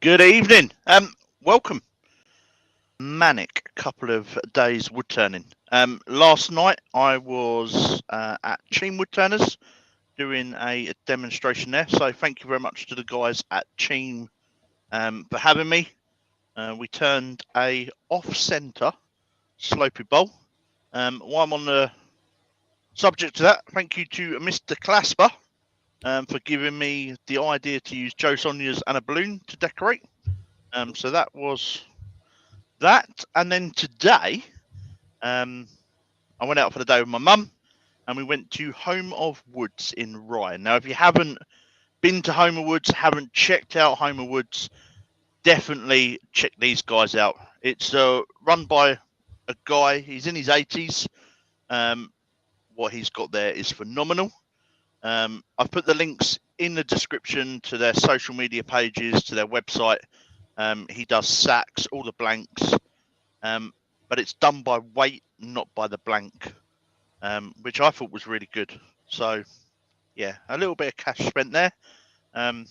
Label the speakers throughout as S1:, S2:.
S1: Good evening. Welcome. Manic couple of days wood turning. Last night I was at Cheam Woodturners doing a demonstration there. So thank you very much to the guys at Cheam for having me. We turned a off-centre slopey bowl. While I'm on the subject to that, thank you to Mr. Clasper for giving me the idea to use Joe Sonia's and a balloon to decorate. So that was that. And then today, I went out for the day with my mum and we went to Home of Woods in Ryan. Now, if you haven't been to Home of Woods, haven't checked out Home of Woods, definitely check these guys out. It's run by a guy, he's in his 80s. What he's got there is phenomenal. I've put the links in the description to their social media pages, to their website. He does sacks, all the blanks, but it's done by weight, not by the blank, which I thought was really good. So, yeah, a little bit of cash spent there. I know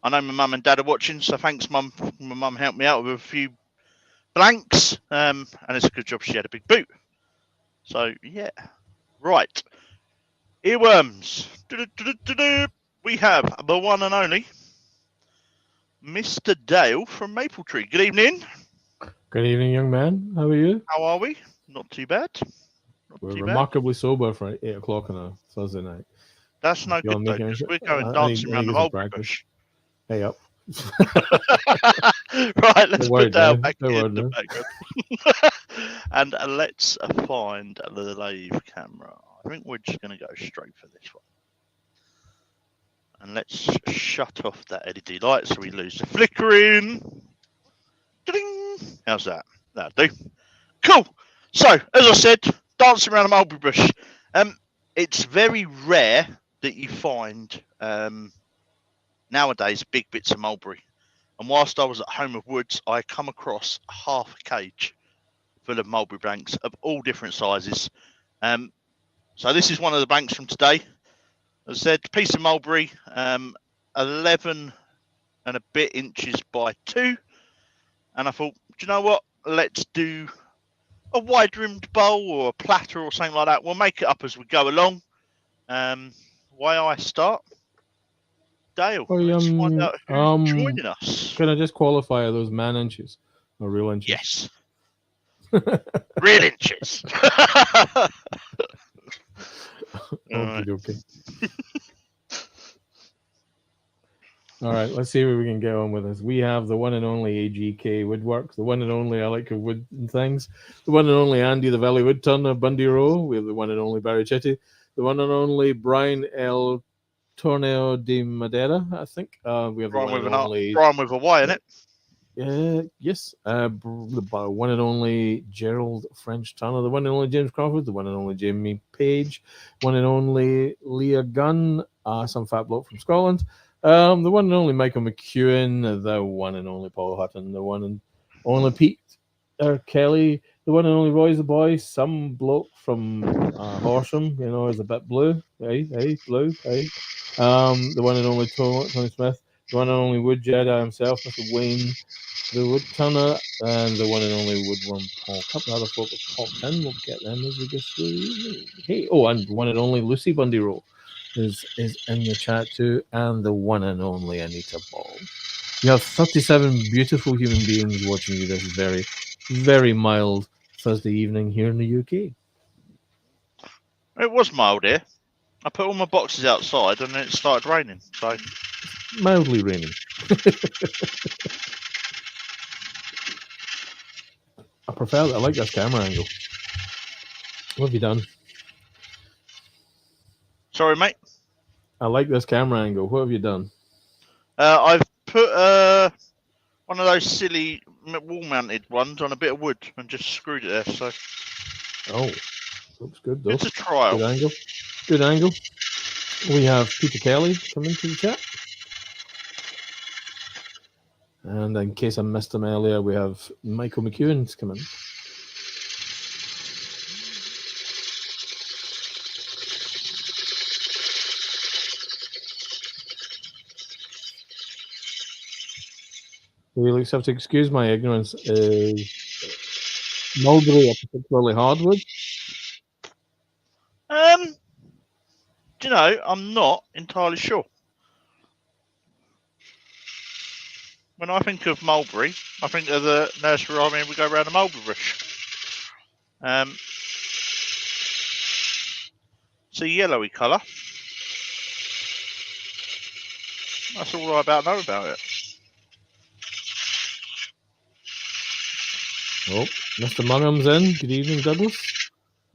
S1: my mum and dad are watching, so thanks, mum. My mum helped me out with a few blanks, and it's a good job she had a big boot. So, yeah, right. Earworms. We have the one and only Mr. Dale from Maple Tree. Good evening.
S2: Good evening, young man. How are you?
S1: How are we? Not too bad.
S2: We're remarkably sober for 8 o'clock on a Thursday night.
S1: That's no good though, because we're going dancing around the mulberry bush.
S2: Hey up.
S1: Right, let's put Dale back in the background. And let's find the live camera. I think we're just going to go straight for this one. And let's shut off that LED light so we lose the flickering. Ding! How's that? That'll do. Cool. So, as I said, dancing around a mulberry bush. It's very rare that you find nowadays big bits of mulberry. And whilst I was at Home of Woods, I come across half a cage full of mulberry blanks of all different sizes. So this is one of the blanks from today. As I said, piece of mulberry, 11 and a bit inches by 2. And I thought, do you know what? Let's do a wide-rimmed bowl or a platter or something like that. We'll make it up as we go along. Why I start? Dale, let's find out who's joining us.
S2: Can I just qualify, are those man inches or real inches?
S1: Yes. Real inches.
S2: Okay. All right, let's see where we can get on with this. We have the one and only AGK Woodworks, the one and only I Like Wood and Things, the one and only Andy the Valley Woodturner, Bundy Row. We have the one and only Barry Chitty, the one and only Brian L. Torneo de Madeira, I think. We have
S1: Brian with a Y in it.
S2: Yes. The one and only Gerald French Turner, the one and only James Crawford, the one and only Jamie Page, one and only Leah Gunn, some fat bloke from Scotland, the one and only Michael McEwen, the one and only Paul Hutton, the one and only Pete Kelly, the one and only Roy's the boy, some bloke from Horsham, is a bit blue, blue, the one and only Tony Smith, the one and only Wood Jedi himself, Mr. Wayne, the Woodturner, and the one and only Woodworm Paul. A couple of other folk have popped in. We'll get them as we go through. Hey, and one and only Lucy Bundy Rowe is in the chat too, and the one and only Anita Ball. You have 37 beautiful human beings watching you this very, very mild Thursday evening here in the UK.
S1: It was mild here. I put all my boxes outside and then it started raining. So
S2: mildly raining. I like this camera angle. What have you done?
S1: Sorry, mate?
S2: I like this camera angle. What have you done?
S1: I've put one of those silly wall-mounted ones on a bit of wood and just screwed it there. So.
S2: Oh, looks good though.
S1: It's a trial.
S2: Good angle. Good angle. We have Peter Kelly coming to the chat. And in case I missed him earlier, we have Michael McEwen's coming. You'll just have to excuse my ignorance. Is mulberry a particularly hardwood?
S1: Do you know, I'm not entirely sure. When I think of mulberry, I think of the nursery rhyme we go around the mulberry bush. It's a yellowy colour. That's all I about know about it.
S2: Oh, Mr. Mungham's in. Good evening, Douglas.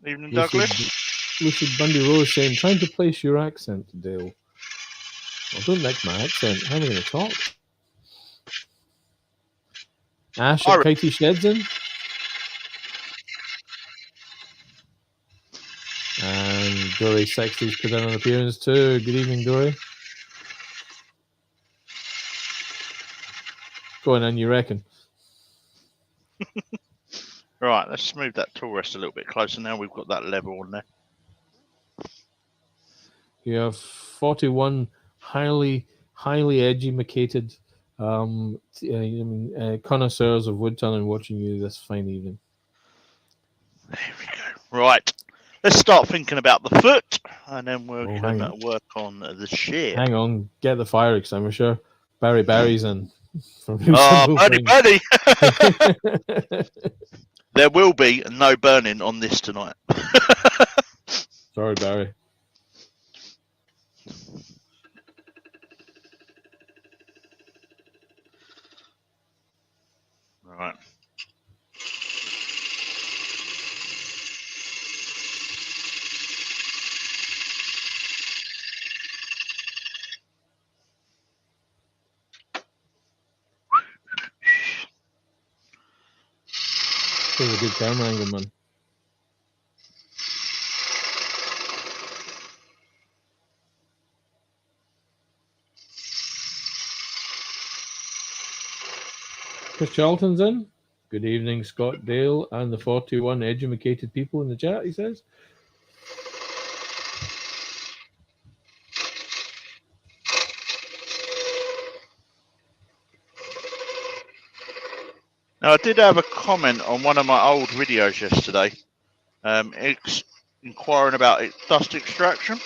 S1: Evening, Douglas.
S2: Lucid Bundy Rose saying, trying to place your accent, Dale. Well, don't nick my accent. How am I going to talk? Ash at Kitey Sheds in. And Dory 60's put in an appearance too. Good evening, Dory. Going in, you reckon?
S1: Right, let's move that tool rest a little bit closer now. We've got that level on there.
S2: You have 41 highly educated connoisseurs of woodturning watching you this fine evening.
S1: There we go. Right. Let's start thinking about the foot, and then we'll work on the shape.
S2: Hang on, get the fire extinguisher. Barry's in.
S1: Buddy! There will be no burning on this tonight.
S2: Sorry, Barry.
S1: Right.
S2: This is a good camera angle, man. Chris Charlton's in. Good evening, Scott Dale and the 41 educated people in the chat, he says.
S1: Now, I did have a comment on one of my old videos yesterday, inquiring about dust extraction.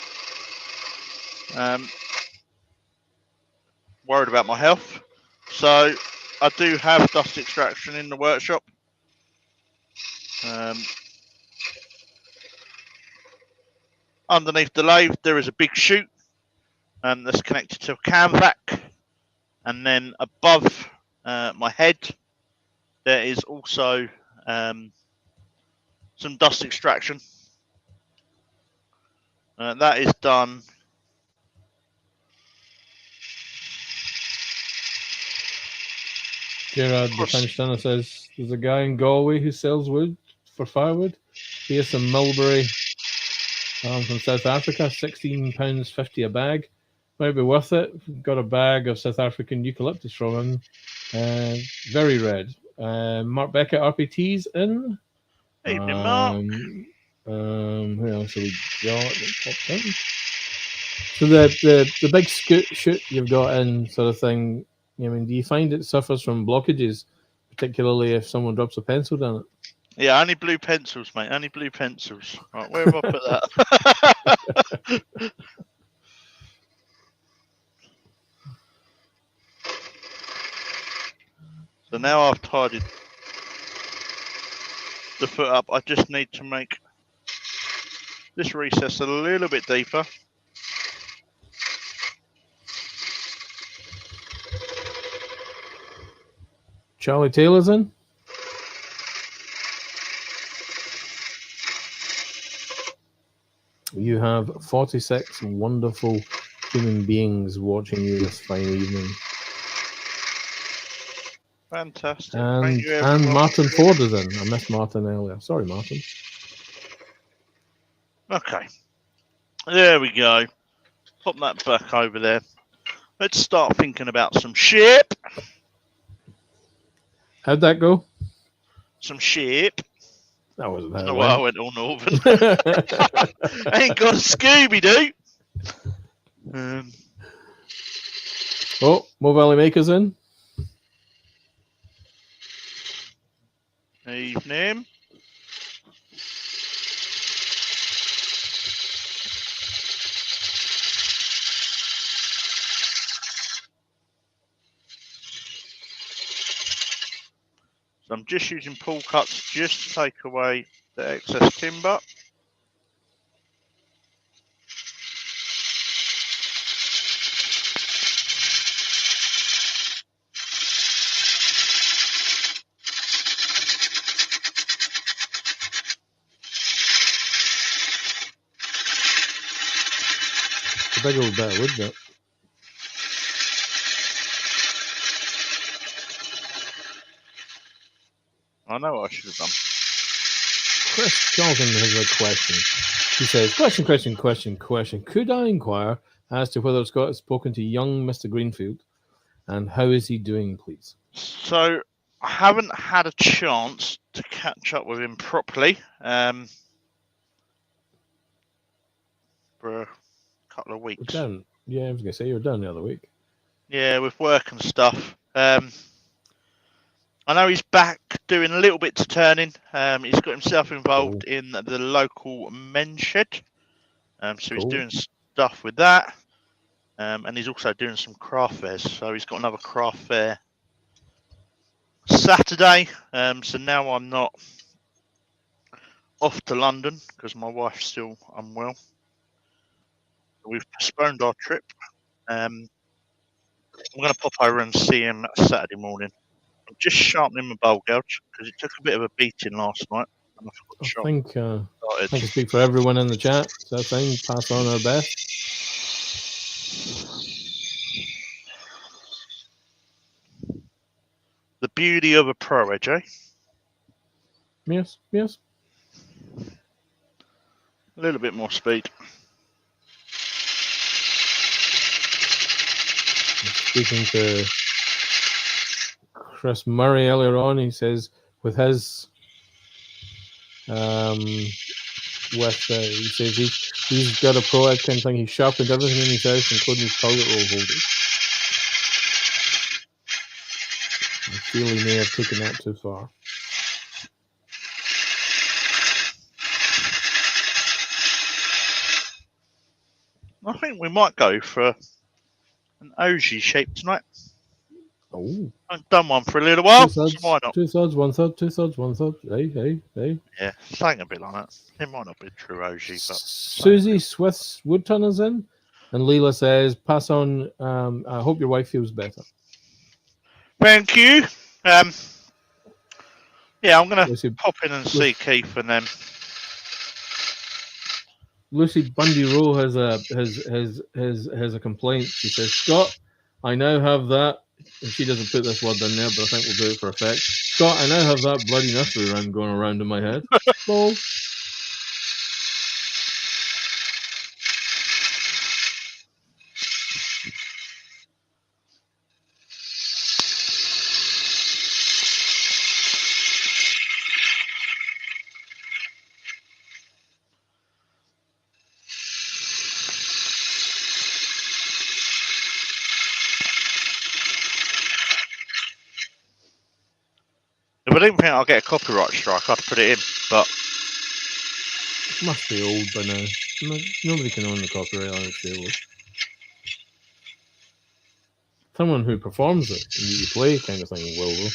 S1: Worried about my health. So, I do have dust extraction in the workshop. Underneath the lathe, there is a big chute that's connected to a cam vac. And then above my head, there is also some dust extraction. That is done.
S2: Gerard, the French Stunner, says there's a guy in Galway who sells wood for firewood. He has some mulberry from South Africa, £16.50 a bag. Might be worth it. Got a bag of South African eucalyptus from him. Very red. Mark Beckett, RPT's in.
S1: Evening, Mark.
S2: Who else have we got? So the big shoot you've got in sort of thing, I mean, do you find it suffers from blockages, particularly if someone drops a pencil down it?
S1: Yeah, only blue pencils, mate. Only blue pencils. Right, where have I put that? So now I've tidied the foot up. I just need to make this recess a little bit deeper.
S2: Charlie Taylor's in. You have 46 wonderful human beings watching you this fine evening.
S1: Fantastic.
S2: And Martin Ford is in. I missed Martin earlier. Sorry, Martin.
S1: Okay. There we go. Pop that back over there. Let's start thinking about some shape.
S2: How'd that go?
S1: Some shape.
S2: That wasn't how
S1: I went all northern. I ain't got a Scooby-Doo.
S2: Oh, Mo Valley Maker's in.
S1: Evening. So I'm just using pull cuts just to take away the excess timber.
S2: It's a big old bit of wood, that.
S1: I know what I should have done.
S2: Chris Jonathan has a question. He says, question. Could I inquire as to whether Scott has spoken to young Mr. Greenfield and how is he doing, please?
S1: So I haven't had a chance to catch up with him properly for a couple of weeks.
S2: Down. Yeah, I was going to say you were down the other week.
S1: Yeah, with work and stuff. I know he's back doing a little bit to turning. He's got himself involved in the local men's shed. So he's doing stuff with that. And he's also doing some craft fairs. So he's got another craft fair Saturday. So now I'm not off to London because my wife's still unwell. We've postponed our trip. I'm going to pop over and see him Saturday morning. I'm just sharpening my bowl gouge because it took a bit of a beating last night. And I forgot to sharpen.
S2: I can speak for everyone in the chat. So I think pass on our best.
S1: The beauty of a pro edge, eh?
S2: Yes.
S1: A little bit more speed.
S2: Speaking to Chris Murray earlier on, he says with his he says he's got a pro edge kind of thing. He sharpened everything in his house, including his toilet roll holders. I feel he may have taken that too far.
S1: I think we might go for an OG shape tonight.
S2: Oh.
S1: I haven't done one for a little while,
S2: so why not? 2 thirds, 1 third, 2 thirds, 1 third. Hey.
S1: Yeah, something a bit like that. It might not be true OG, but...
S2: Susie Swift's Woodturner's in, and Leela says, pass on, I hope your wife feels better.
S1: Thank you. Yeah, I'm going to pop in and see Keith and then...
S2: Lucy Bundy Rowe has a complaint. She says, Scott, I now have that, and she doesn't put this word in there, but I think we'll do it for effect. Scott, I now have that bloody nursery rhyme going around in my head. Lol.
S1: If I didn't think I'd get a copyright strike, I'd put it in, but...
S2: It must be old by now. Nobody can own the copyright on it, surely. Someone who performs it and you play kind of thing will, though.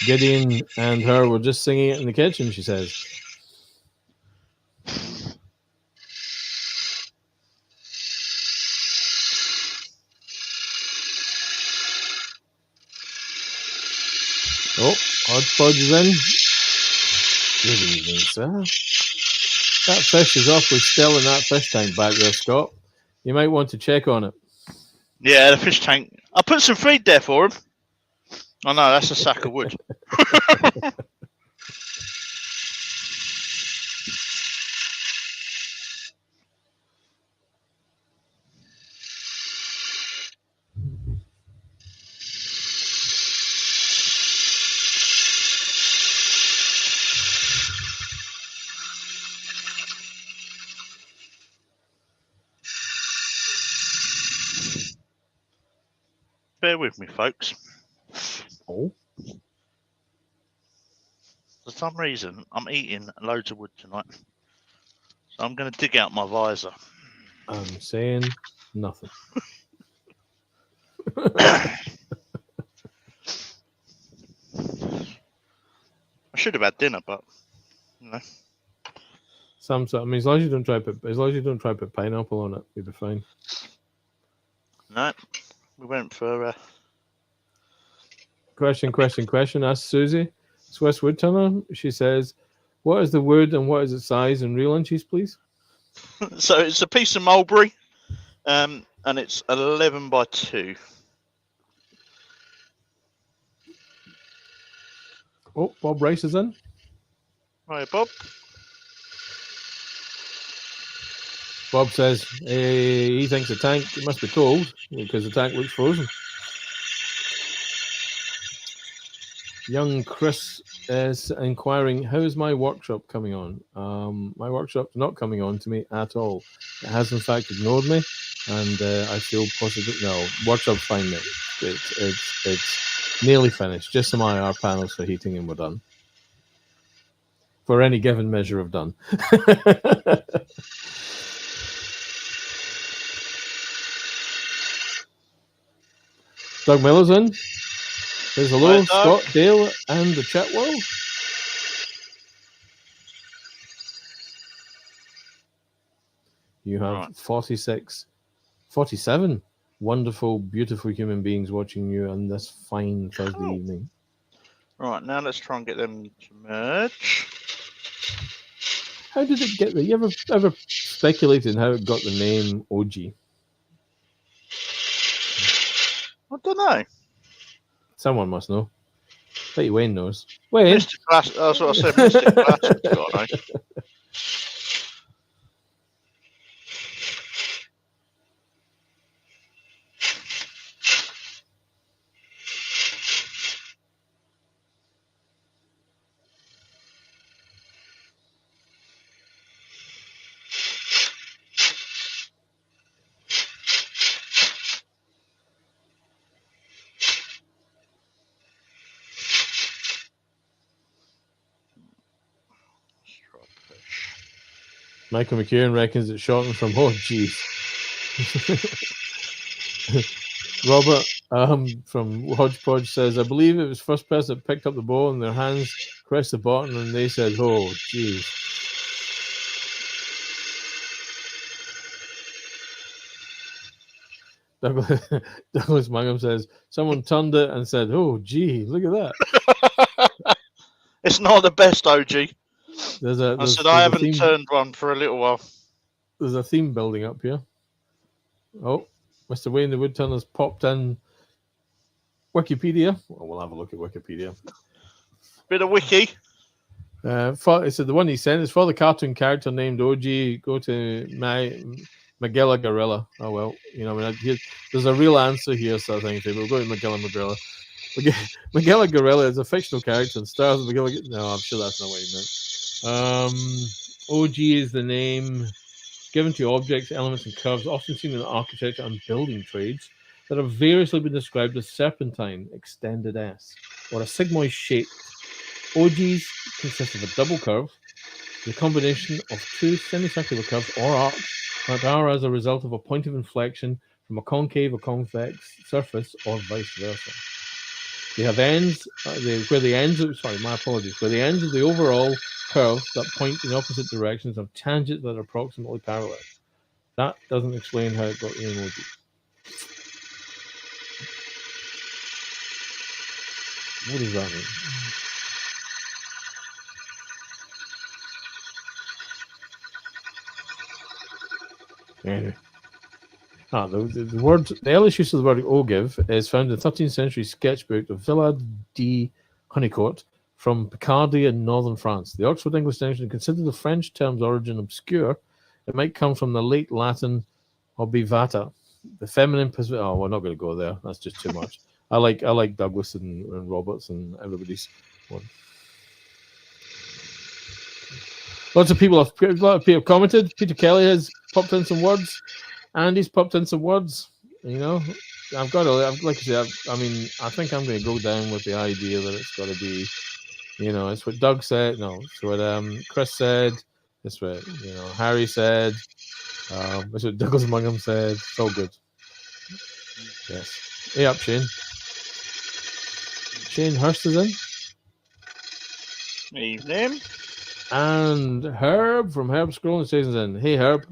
S2: Gideon and her were just singing it in the kitchen, she says. Oh, Hodgepodge is in. Good evening, sir. That fish is awfully still in that fish tank back there, Scott. You might want to check on it.
S1: Yeah, the fish tank. I put some feed there for him. Oh no, that's a sack of wood. bear with me, folks.
S2: Oh,
S1: For some reason, I'm eating loads of wood tonight. So I'm going to dig out my visor.
S2: I'm saying nothing.
S1: I should have had dinner, but you know.
S2: Some sort. I mean, as long as you don't try to put pineapple on it, you'll be fine.
S1: No, we went for.
S2: Question. Ask Susie, Swiss Woodturner. She says, "What is the wood and what is its size in real inches, please?"
S1: So it's a piece of mulberry, and it's 11 by 2.
S2: Oh, Bob Rice is in.
S1: Right, Bob.
S2: Bob says he thinks the tank must be cold because the tank looks frozen. Young Chris is inquiring, how is my workshop coming on? My workshop's not coming on to me at all. It has, in fact, ignored me, and I feel positive. No, workshop's fine, mate. It's nearly finished. Just some IR panels for heating, and we're done. For any given measure of done. Doug Miller's in. Says hello, Scott, Dale, and the chat world. You have 47 wonderful, beautiful human beings watching you on this fine Thursday evening.
S1: Right, now let's try and get them to merge.
S2: How did it get there? You ever speculated how it got the name OG?
S1: I don't know.
S2: Someone must know. I bet you Wayne knows. Wayne?
S1: Mystic Platter, that's what I said, Mystic Platter's got to know.
S2: Michael McKeown reckons it's shortened from geez. Robert from Hodgepodge says, I believe it was first person that picked up the ball and their hands pressed the button and they said, oh, geez. Douglas Mangum says, someone turned it and said, oh, gee, look at that.
S1: It's not the best, OG. I haven't turned one for a little while.
S2: There's a theme building up here. Oh, Mr. Wayne the Woodturner's popped in Wikipedia. Well, we'll have a look at Wikipedia.
S1: Bit of wiki.
S2: So the one he sent is for the cartoon character named OG. Go to Magella Gorilla. Oh, well, you know, there's a real answer here, so I think we'll go to Magella Gorilla. Magella Gorilla is a fictional character and stars of Magella. No, I'm sure that's not what he meant. OG is the name given to objects, elements, and curves often seen in architecture and building trades that have variously been described as serpentine, extended S, or a sigmoid shape. OGs consist of a double curve, the combination of two semicircular curves or arcs that are as a result of a point of inflection from a concave or convex surface or vice versa. They have ends, where the ends of the overall curve that point in opposite directions have tangents that are approximately parallel. That doesn't explain how it got the emoji. What does that mean? Anyway. The earliest use of the word ogive is found in the 13th century sketchbook of Villard de Honnecourt from Picardy in northern France. The Oxford English Dictionary considered the French term's origin obscure. It might come from the late Latin obivata, the feminine position. Oh, we're not going to go there. That's just too much. I like Douglas and Roberts and everybody's one. Lots of people have commented. Peter Kelly has popped in some words. Andy's popped in some words. You know, I've got to, like I said, I mean, I think I'm going to go down with the idea that it's got to be, you know, it's what Doug said. No, it's what Chris said. It's what, you know, Harry said. It's what Douglas Mungham said. It's all good. Yes. Hey up, Shane. Shane Hurst is in.
S1: Evening.
S2: And Herb from Herb Scrolling Stations in. Hey, Herb.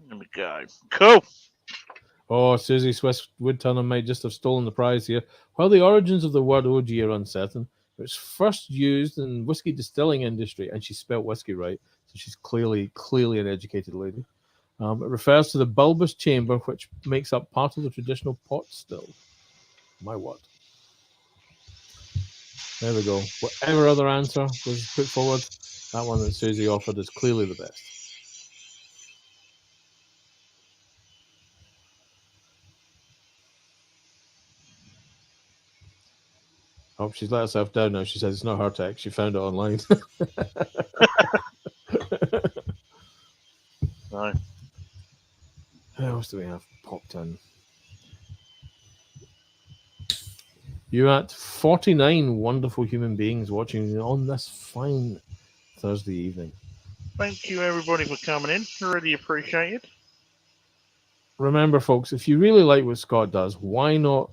S1: There we go. Cool.
S2: Oh, Susie Swiss Woodturning might just have stolen the prize here. While the origins of the word OG are uncertain, it was first used in whiskey distilling industry, and she spelt whiskey right, so she's clearly an educated lady. It refers to the bulbous chamber which makes up part of the traditional pot still. My word. There we go. Whatever other answer was put forward, that one that Susie offered is clearly the best. Oh, she's let herself down now. She says it's not her text. She found it online.
S1: No.
S2: Who else do we have popped in? You're at 49 wonderful human beings watching on this fine Thursday evening.
S1: Thank you, everybody, for coming in. Really appreciate it.
S2: Remember, folks, if you really like what Scott does, why not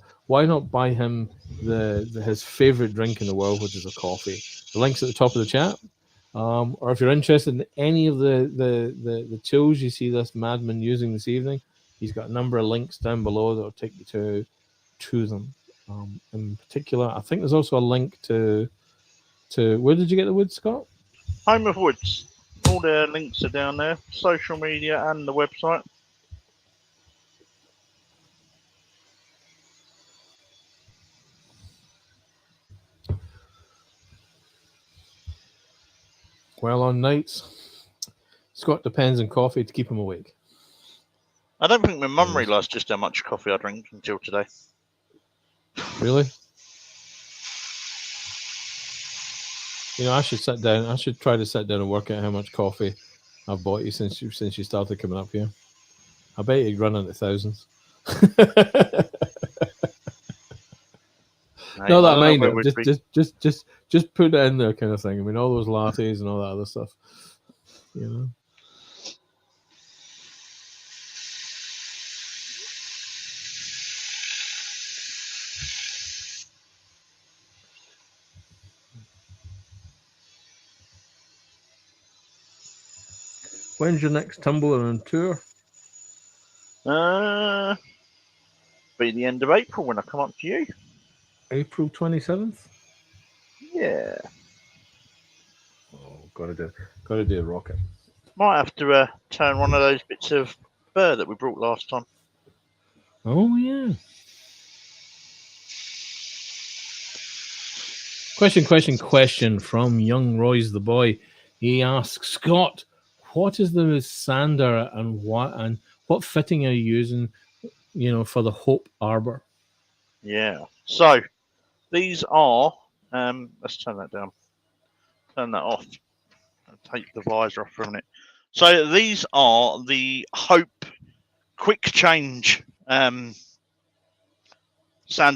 S2: buy him his favorite drink in the world, which is a coffee? The link's at the top of the chat. Or if you're interested in any of the tools you see this madman using this evening, he's got a number of links down below that will take you to them. In particular, I think there's also a link to where did you get the wood, Scott?
S1: Home of Woods. All their links are down there. Social media and the website.
S2: Well, on nights, Scott depends on coffee to keep him awake.
S1: I don't think my mum realised just how much coffee I drink until today.
S2: Really? You know, I should sit down. I should try to sit down and work out how much coffee I've bought you since you started coming up here. I bet you'd run into thousands. No, that mind just put it in there, kind of thing. I mean, all those lattes and all that other stuff. You know. When's your next Tumbler on tour?
S1: Be the end of April when I come up to you.
S2: April 27th?
S1: Yeah.
S2: Oh, gotta do a rocket.
S1: Might have to turn one of those bits of fur that we brought last time.
S2: Oh yeah. Question from young Roy's the boy. He asks, Scott, what is the sander and what fitting are you using, you know, for the Hope Arbor?
S1: Yeah. So these are let's turn that down. Turn that off. I'll take the visor off for a minute. So these are the Hope Quick Change sander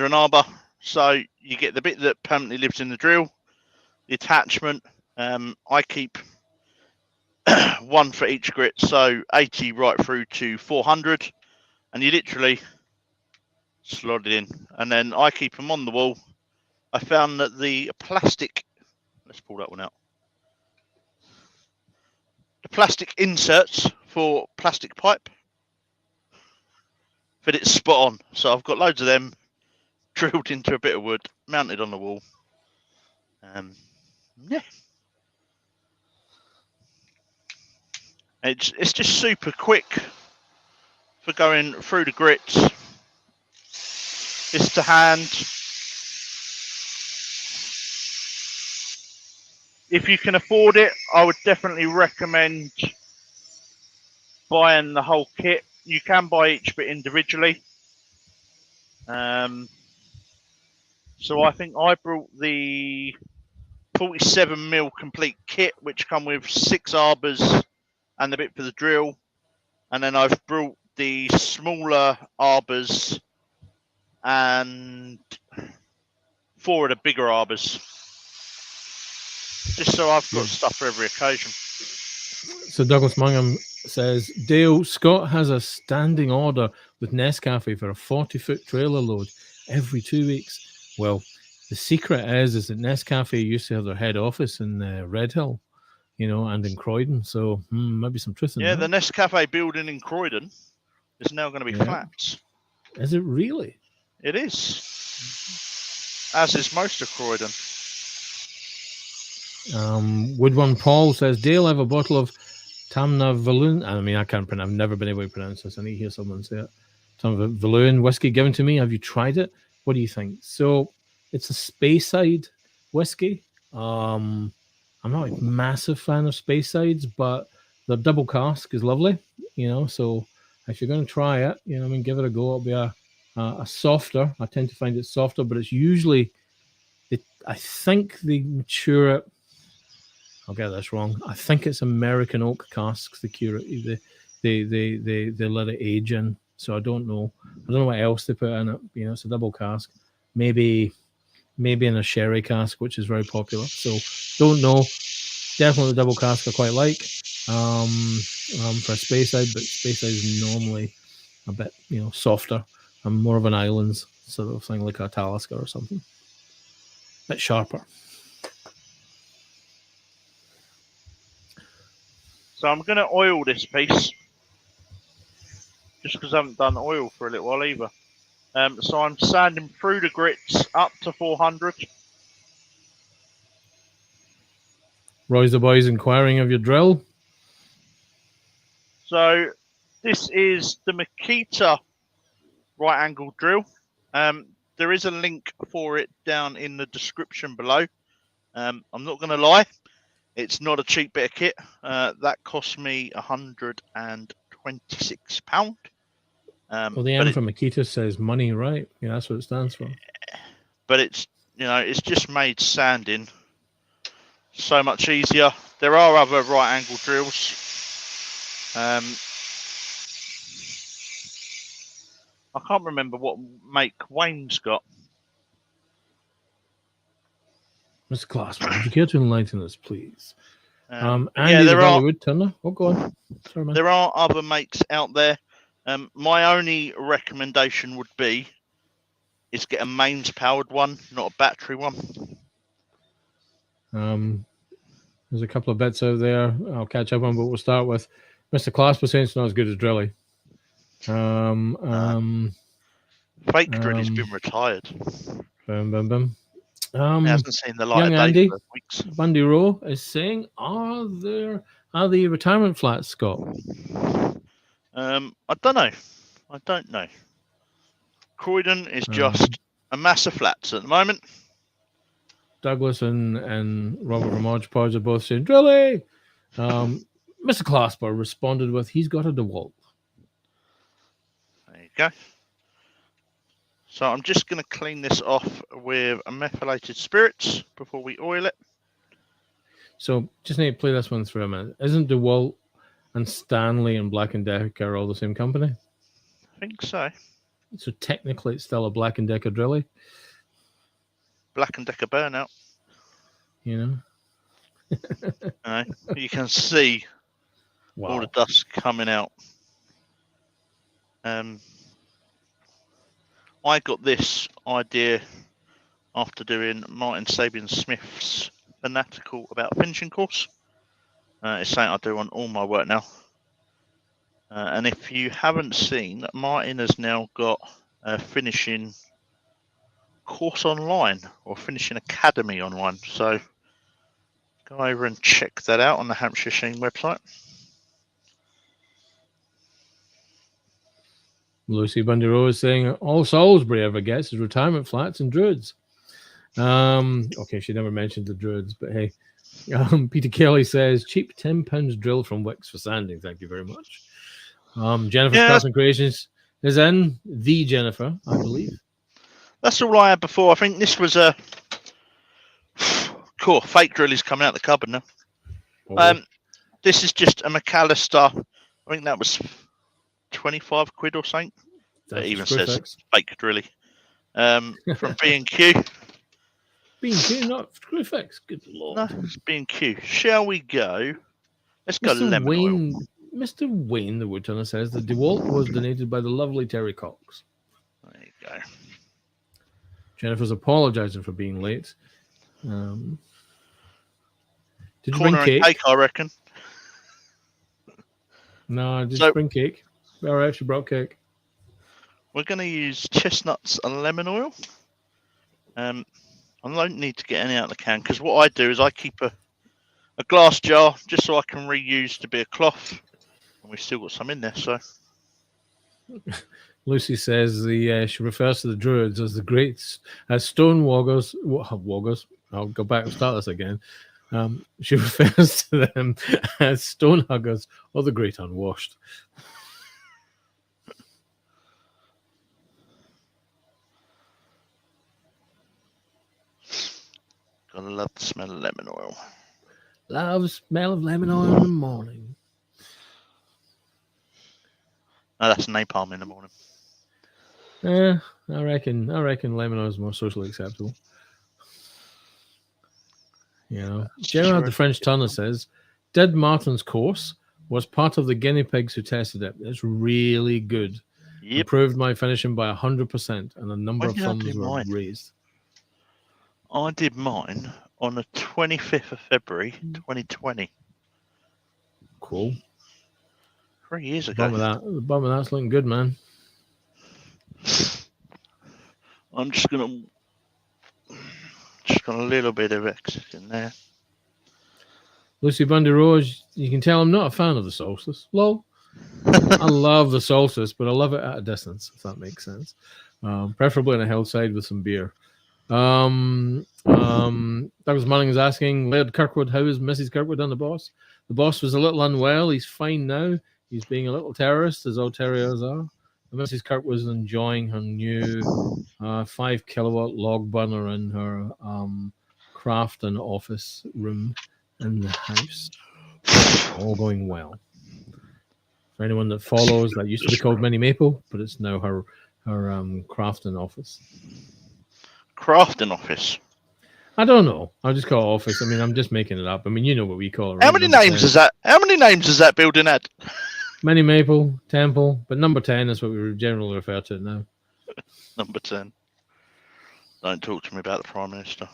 S1: and arbor. So you get the bit that permanently lives in the drill, the attachment. I keep one for each grit, so 80 right through to 400, and you literally slot it in, and then I keep them on the wall. I found that the plastic, let's pull that one out, the plastic inserts for plastic pipe fit it spot on. So I've got loads of them drilled into a bit of wood, mounted on the wall. Yeah. It's just super quick for going through the grits. It's to hand. If you can afford it, I would definitely recommend buying the whole kit. You can buy each bit individually. So I think I brought the 47mm complete kit, which come with 6 arbors and the bit for the drill, and then I've brought the smaller arbors and 4 of the bigger arbors, just so I've got stuff for every occasion.
S2: So Douglas Mungham says, Dale, Scott has a standing order with Nescafe for a 40-foot trailer load every 2 weeks. Well, the secret is that Nescafe used to have their head office in Redhill, and in Croydon. So maybe some truth in that.
S1: Yeah, the Nescafe building in Croydon is now going to be flats.
S2: Is it really?
S1: It is. As is most of Croydon.
S2: Woodworm Paul says, Dale, I have a bottle of Tamna Valoon. I mean, I can't pronounce. I've never been able to pronounce this. I need to hear someone say it. Tamna Valoon whiskey given to me. Have you tried it? What do you think? So it's a Speyside whiskey. I'm not a massive fan of Speysides, but the double cask is lovely. So if you're going to try it, give it a go. It'll be a softer. I tend to find it softer, but it's usually, I think they mature it. I'll get this wrong. I think it's American oak casks. They let it age in. So I don't know. I don't know what else they put in it. It's a double cask. Maybe in a sherry cask, which is very popular. So don't know. Definitely the double cask I quite like. For a Speyside, but Speyside is normally a bit softer. I'm more of an islands sort of thing, like a Talisker or something. A bit sharper.
S1: So I'm going to oil this piece, just because I haven't done oil for a little while either. So I'm sanding through the grits up to 400.
S2: Roy's the boys inquiring of your drill.
S1: So this is the Makita right angle drill. There is a link for it down in the description below. I'm not going to lie, it's not a cheap bit of kit. That cost me £126.
S2: Well, the M from Makita says money, right? Yeah, that's what it stands for.
S1: But it's it's just made sanding so much easier. There are other right angle drills. I can't remember what make Wayne's got.
S2: Mr. Glassman, would you care to enlighten us, please? Andy,
S1: there are
S2: Woodturner. Oh, go on. Sorry, man.
S1: There are other makes out there. My only recommendation would be is get a mains powered one, not a battery one.
S2: There's a couple of bits out there I'll catch up on, but we'll start with Mr. Clasper saying it's not as good as Drilly.
S1: Fake Drilly's been retired.
S2: Boom.
S1: He hasn't seen the light
S2: young
S1: of day
S2: Andy,
S1: for weeks.
S2: Bundy Rowe is saying, are the retirement flats, Scott?
S1: I don't know. Croydon is just a mass of flats at the moment.
S2: Douglas and Robert from Hodgepodge are both saying, Drilly! Mr. Clasper responded with, he's got a DeWalt.
S1: There you go. So I'm just going to clean this off with a methylated spirits before we oil it.
S2: So just need to play this one through a minute. Isn't DeWalt and Stanley and Black & Decker all the same company?
S1: I think so.
S2: So technically it's still a Black & Decker Drilly.
S1: Black & Decker burnout.
S2: You
S1: can see
S2: wow.
S1: all the dust coming out. I got this idea after doing Martin Sabian Smith's Fanatical About Finishing course. It's something I do on all my work now. And if you haven't seen, Martin has now got a finishing course online, or finishing academy online. So go over and check that out on the Hampshire Sheen website.
S2: Lucy Bundy Rose is saying all Salisbury ever gets is retirement flats and druids. Okay, she never mentioned the druids, but hey. Peter Kelly says cheap £10 drill from Wicks for sanding. Thank you very much. Jennifer's Custom Creations is in. The Jennifer, I believe.
S1: That's all I had before. I think this was a cool fake drill is coming out the cupboard now. This is just a McAllister. I think that was 25 quid or something.
S2: That's
S1: It even says
S2: Screwfix.
S1: baked, really. From B&Q.
S2: B&Q, not Screwfix. Good lord.
S1: No, it's B&Q. Shall we go? Let's go lemon oil.
S2: Mr. Wayne, the woodturner, says the DeWalt was donated by the lovely Terry Cox.
S1: There you go.
S2: Jennifer's apologising for being late. Did you
S1: Corner
S2: bring cake?
S1: and cake, I reckon.
S2: No, I didn't bring cake. All right, she brought cake.
S1: We're going to use chestnuts and lemon oil. I don't need to get any out of the can because what I do is I keep a glass jar just so I can reuse to be a cloth. And we've still got some in there, so.
S2: Lucy says she refers to the Druids as the great stone woggers. Woggers. I'll go back and start this again. She refers to them as stone huggers or the great unwashed.
S1: Gotta love the smell of lemon oil.
S2: Love the smell of lemon oil in the morning.
S1: No, that's napalm in the morning.
S2: I reckon lemon oil is more socially acceptable. You know, Gerard the French Turner says, did Martin's course, was part of the guinea pigs who tested it. It's really good.
S1: Yep.
S2: Improved my finishing by 100% and a number of thumbs were raised.
S1: I did mine on the 25th of February, 2020.
S2: Cool.
S1: 3 years ago.
S2: The bottom of that's looking good, man.
S1: I'm just gonna a little bit of exit in there.
S2: Lucy Bundy Rose, you can tell I'm not a fan of the solstice. Lol. I love the solstice, but I love it at a distance, if that makes sense. Preferably on a hillside with some beer. Douglas Manning is asking, Laird Kirkwood, how is Mrs. Kirkwood and the boss? The boss was a little unwell. He's fine now. He's being a little terrorist, as all terriers are. And Mrs. Kirkwood was enjoying her new 5 kilowatt log burner in her craft and office room in the house. All going well. For anyone that follows, that used to be called Mini Maple, but it's now her craft and office.
S1: Crafting office.
S2: I don't know. I'll just call it office. I mean, I'm just making it up. I mean, you know what we call it. Right?
S1: How many names is that? How many names has that building had?
S2: Mini Maple, Temple, but number 10 is what we generally refer to it now.
S1: Number 10. Don't talk to me about the Prime Minister.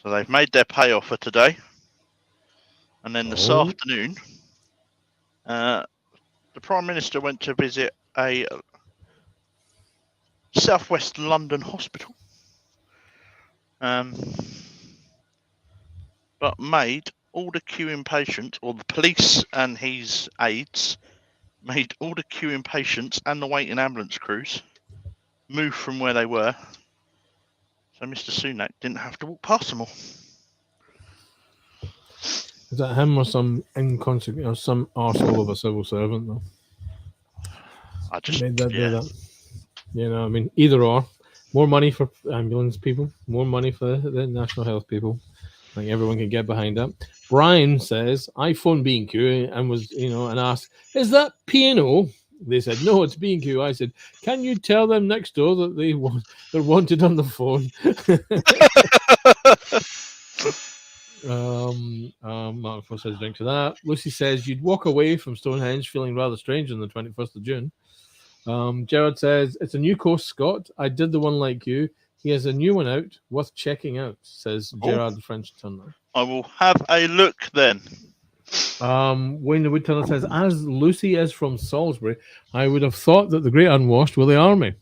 S1: So they've made their pay offer today. And then this afternoon, the Prime Minister went to visit a Southwest London hospital. But made all the queuing patients, or the police and his aides, made all the queuing patients and the waiting ambulance crews move from where they were. So Mr. Sunak didn't have to walk past them all.
S2: Is that him or some inconsequential, or some arsehole of a civil servant, though?
S1: I just
S2: made that do that. You know, I mean, either or. More money for ambulance people, more money for the National Health people. I think everyone can get behind that. Brian says, I phoned B&Q and was, and asked, is that P&O? They said, no, it's B&Q. I said, can you tell them next door that they're wanted on the phone? Mark says, drink to that. Lucy says, you'd walk away from Stonehenge feeling rather strange on the 21st of June. Gerard says, it's a new course, Scott. I did the one like you. He has a new one out, worth checking out, says Gerard the French Turner.
S1: I will have a look then.
S2: Wayne the Woodturner says, as Lucy is from Salisbury, I would have thought that the Great Unwashed were the army.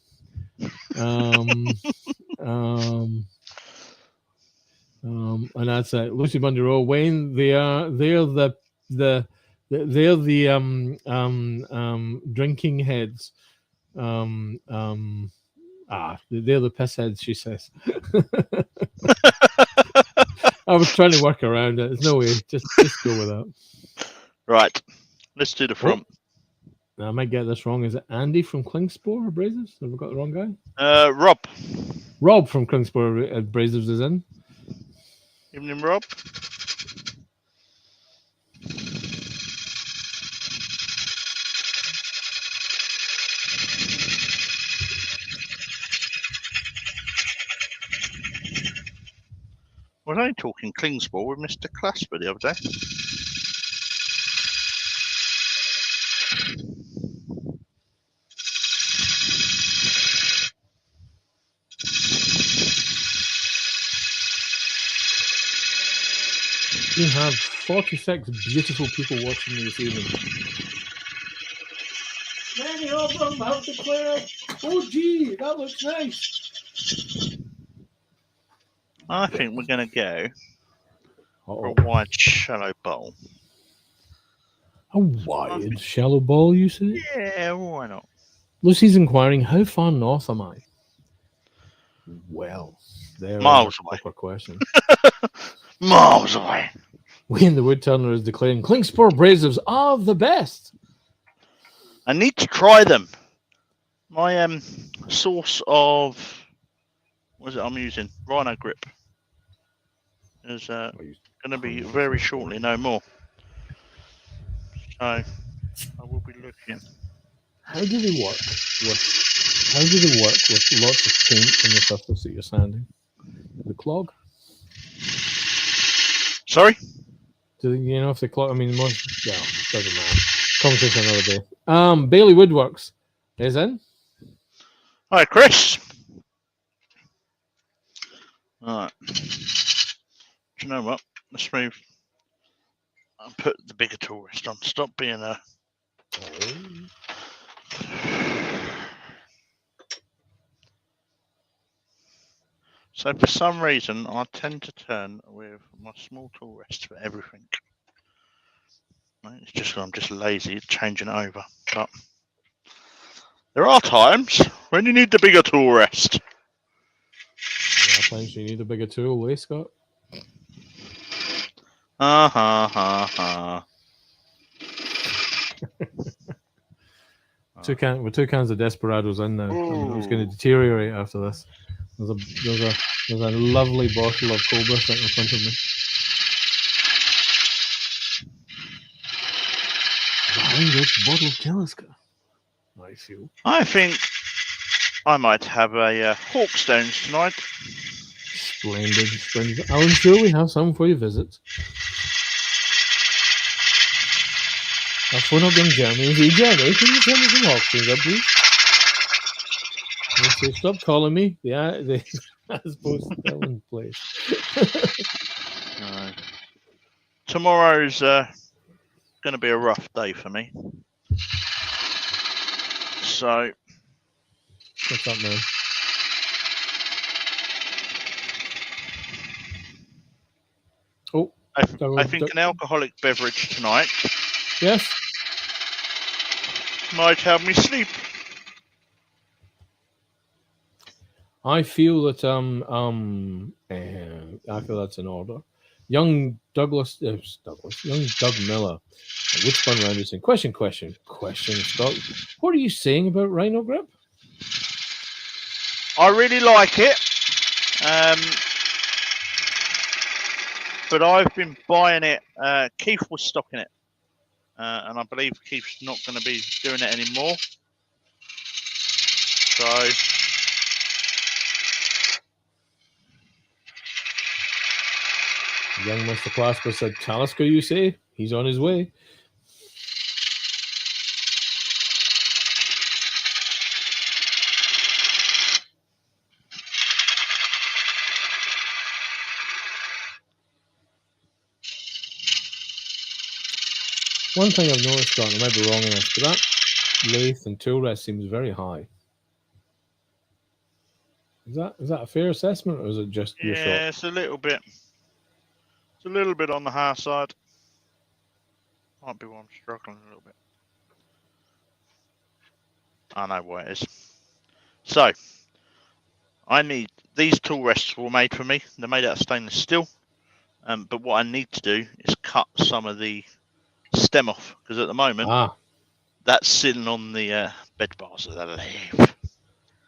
S2: And that's Lucy Bundy Rowe. Wayne, they're the drinking heads. They're the piss heads, she says. I was trying to work around it. There's no way. Just go with that.
S1: Right. Let's do the front.
S2: Now, I might get this wrong. Is it Andy from Klingspor Abrasives? Have we got the wrong guy?
S1: Rob.
S2: Rob from Klingspor Abrasives is in.
S1: Evening, Rob. I was only talking Klingspor with Mr. Clasper the other day.
S2: We have 46 beautiful people watching me this evening. Many of them have declared, "Oh, gee, that looks nice."
S1: I think we're going to go for
S2: Uh-oh.
S1: a wide, shallow bowl.
S2: A wide, shallow bowl, you say?
S1: Yeah, why not?
S2: Lucy's inquiring, how far north am I? Well, there
S1: Miles
S2: is a
S1: away.
S2: proper question.
S1: Miles away.
S2: We in the Woodturner is declaring Klingspor abrasives are the best.
S1: I need to try them. My source of what is it I'm using? Rhino grip is going to be very shortly no more. So I will be looking.
S2: How do they work with lots of paint on the surface that you're sanding? The clog?
S1: Sorry?
S2: Do they, you know if they clog? I mean, most, yeah, doesn't matter. Conversation another day. Bailey Woodworks is in.
S1: Hi, Chris. Alright. Do you know what? Let's move. I'll put the bigger tool rest on. Stop being a. So for some reason, I tend to turn with my small tool rest for everything. It's just I'm just lazy at changing it over. But there are times when you need the bigger tool rest.
S2: There are times you need a bigger tool, eh, Scott? With two cans of Desperados in now. I mean, it's going to deteriorate after this. There's a lovely bottle of Cobra sitting in front of me. Behind this bottle of Telescope, I feel.
S1: I think I might have a Hawkstones tonight.
S2: Splendid. I'm sure we have some for your visit. I'll phone up young Jeremy and say, Jeremy, can you send me some Hawkstones up, please? And say, stop calling me. They as opposed to telling place.
S1: Tomorrow's going to be a rough day for me. So.
S2: What's up, man? Oh,
S1: I think an alcoholic beverage tonight.
S2: Yes.
S1: Might help me sleep.
S2: I feel that I feel that's in order. Young Doug Miller, which spun round is saying, question, Scott. What are you saying about Rhino Grip?
S1: I really like it. But I've been buying it. Keith was stocking it. And I believe Keith's not going to be doing it anymore. So.
S2: Young Mr. Clasper said, Talisker, you say? He's on his way. One thing I've noticed, Scott, and I might be wrong in this, but that lathe and tool rest seems very high. Is that a fair assessment, or is it just your shot?
S1: Yeah, it's a little bit. It's a little bit on the high side. Might be why I'm struggling a little bit. I know what it is. So, I need these tool rests were made for me. They're made out of stainless steel. But what I need to do is cut some of the stem off, because at the moment that's sitting on the bed bars of the lathe.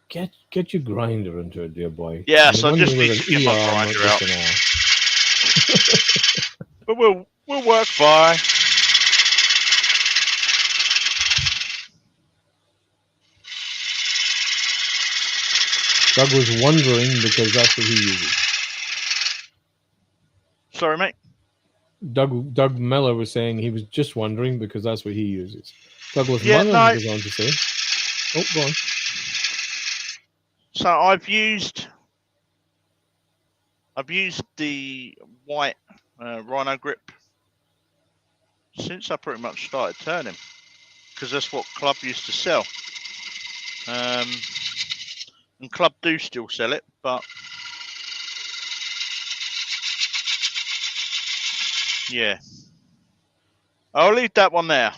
S2: Get your grinder into it, dear boy.
S1: Yeah, so I just need to get my grinder out. But we'll work by.
S2: Doug was wondering because that's what he uses.
S1: Sorry, mate.
S2: Doug Miller was saying he was just wondering because that's what he uses. Douglas
S1: Yeah,
S2: Mullen
S1: no.
S2: goes on to say, "Oh, go on."
S1: So I've used the white Rhino grip since I pretty much started turning, because that's what Club used to sell. And Club do still sell it, but yeah, I'll leave that one there.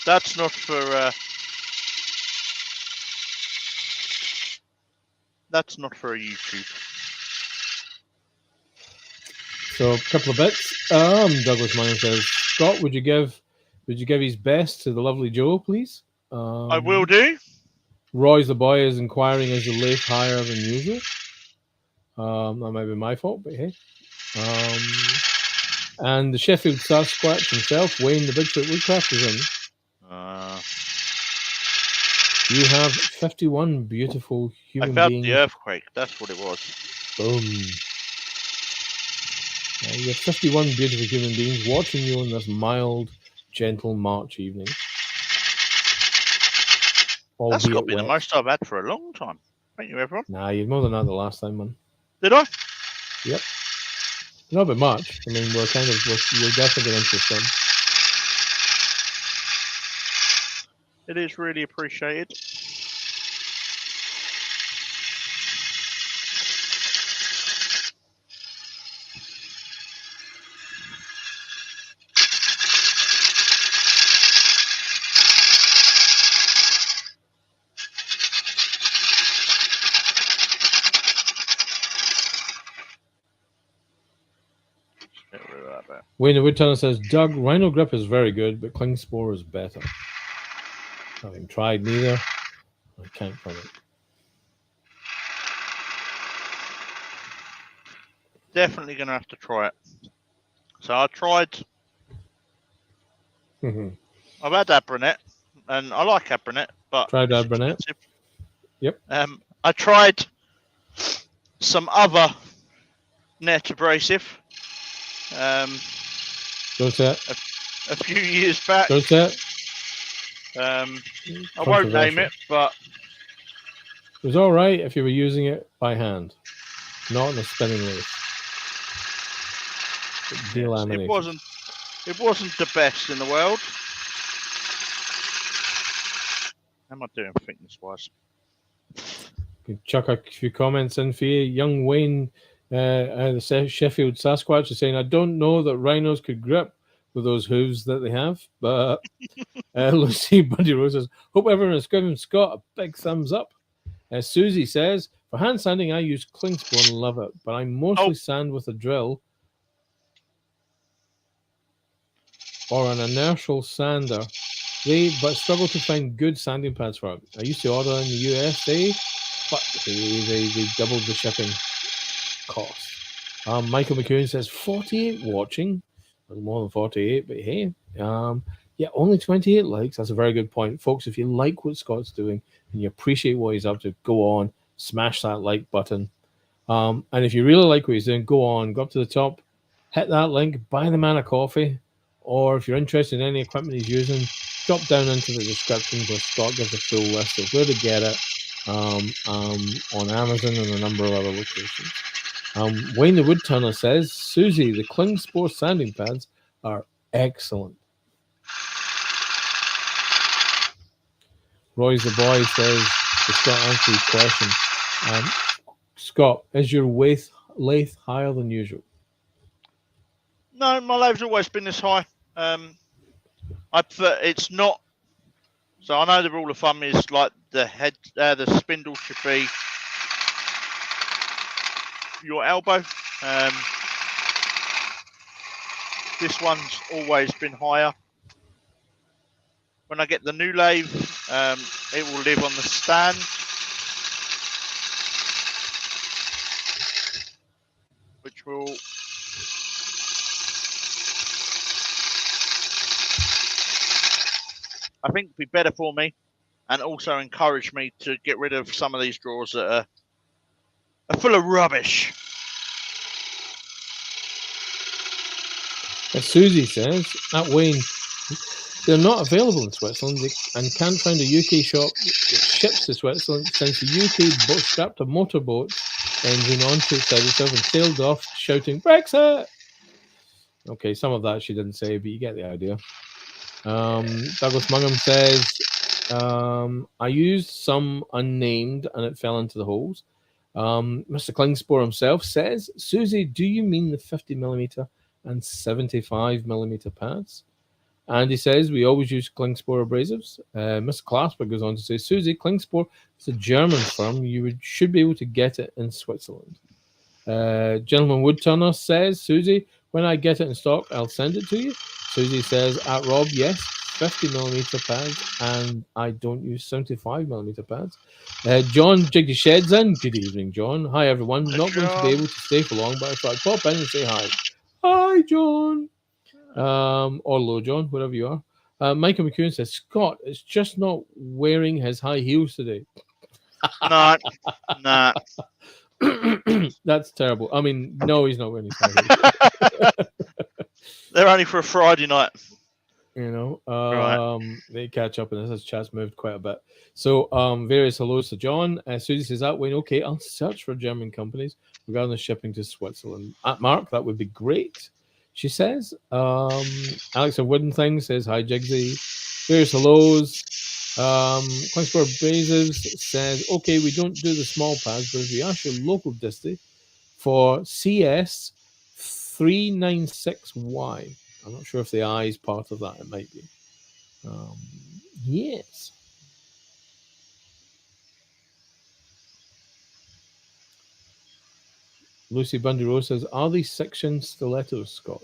S1: That's not for a YouTube.
S2: So a couple of bits. Douglas Mullen says, "Scott, would you give his best to the lovely Joe, please?"
S1: I will do.
S2: Roy's the boy is inquiring, is the lathe higher than usual? That might be my fault, but hey. And the Sheffield Sasquatch himself, Wayne the Bigfoot Woodcraft, is in. You have 51 beautiful human
S1: I felt
S2: beings.
S1: the earthquake. That's what it was.
S2: Boom. You have 51 beautiful human beings watching you on this mild, gentle March evening.
S1: That's got to be the most I've had for a long time. Thank you, everyone.
S2: Nah, you've more than that the last time, man.
S1: Did I?
S2: Yep. Not a bit much. I mean, we're definitely interested.
S1: It is really appreciated.
S2: Wayne the Woodturner says, Doug, Rhino Grip is very good, but Cling Spore is better. Having tried neither, I can't comment.
S1: Definitely going to have to try it. So I tried. I've had Abranet, and I like Abranet, but
S2: tried
S1: it's
S2: Abranet.
S1: expensive.
S2: Yep.
S1: I tried some other net abrasive.
S2: Don't say it.
S1: A few years back.
S2: Don't say it.
S1: I won't name it, but
S2: it was all right if you were using it by hand, not in a spinning lathe.
S1: Yes, it wasn't the best in the world. How am I doing thickness wise?
S2: Chuck a few comments in for you. Young Wayne, the Sheffield Sasquatch, is saying, I don't know that rhinos could grip with those hooves that they have, but Lucy Bundy Rose says, hope everyone is giving Scott a big thumbs up. Susie says, for hand sanding, I use Cling Spore and love it, but I mostly sand with a drill or an inertial sander. But struggle to find good sanding pads for it. I used to order in the USA, but they doubled the shipping cost. Michael McCune says 48 watching, a little more than 48, but hey, yeah, only 28 likes. That's a very good point, folks. If you like what Scott's doing and you appreciate what he's up to, go on, smash that like button. And if you really like what he's doing, go up to the top, hit that link, buy the man a coffee, or if you're interested in any equipment he's using, drop down into the description where Scott gives a full list of where to get it on Amazon and a number of other locations. Wayne the Woodturner says, Susie, the Cling Spore sanding pads are excellent. Roy's the boy says, Scott answered his question. Scott, is your lathe higher than usual?
S1: No, my lathe's always been this high. It's not. So I know the rule of thumb is like the spindle should be your elbow. This one's always been higher. When I get the new lathe, it will live on the stand, which will I think be better for me, and also encourage me to get rid of some of these drawers that are full of rubbish.
S2: Susie says, at Wayne, they're not available in Switzerland and can't find a UK shop that ships to Switzerland since the UK boat strapped a motorboat engine onto its side itself and sailed off shouting, Brexit! Okay, some of that she didn't say, but you get the idea. Douglas Mungham says, I used some unnamed and it fell into the holes. Mr. Klingspor himself says, Susie, do you mean the 50mm and 75mm pads? And he says, we always use Klingspor abrasives. Mr. Clasper goes on to say, Susie, Klingspor is a German firm. You should be able to get it in Switzerland. Gentleman Woodturner says, Susie, when I get it in stock, I'll send it to you. Susie says, at Rob, yes, 50mm pads, and I don't use 75mm pads. John Jiggy Sheds in. Good evening, John. Hi, everyone.
S1: Hi,
S2: Not going to be able to stay for long, but I thought I'd pop in and say hi. Hi, John. Or low, John, wherever you are. Michael McEwen says, Scott is just not wearing his high heels today.
S1: Nah.
S2: That's terrible. I mean, no, he's not wearing his high heels.
S1: They're only for a Friday night.
S2: You know,
S1: Right.
S2: they catch up in this as chat's moved quite a bit. So, various hellos to John. Susie says that Wayne, okay, I'll search for German companies regarding the shipping to Switzerland. At Mark, that would be great. She says, Alex of Wooden Thing says, hi, Jigsy. Various hellos. Klingspor Abrasives says, okay, we don't do the small pads, but if you ask your local disty for CS 396Y, I'm not sure if the I is part of that. It might be. Yes. Lucy Bundy Rose says, are these section stilettos, Scott?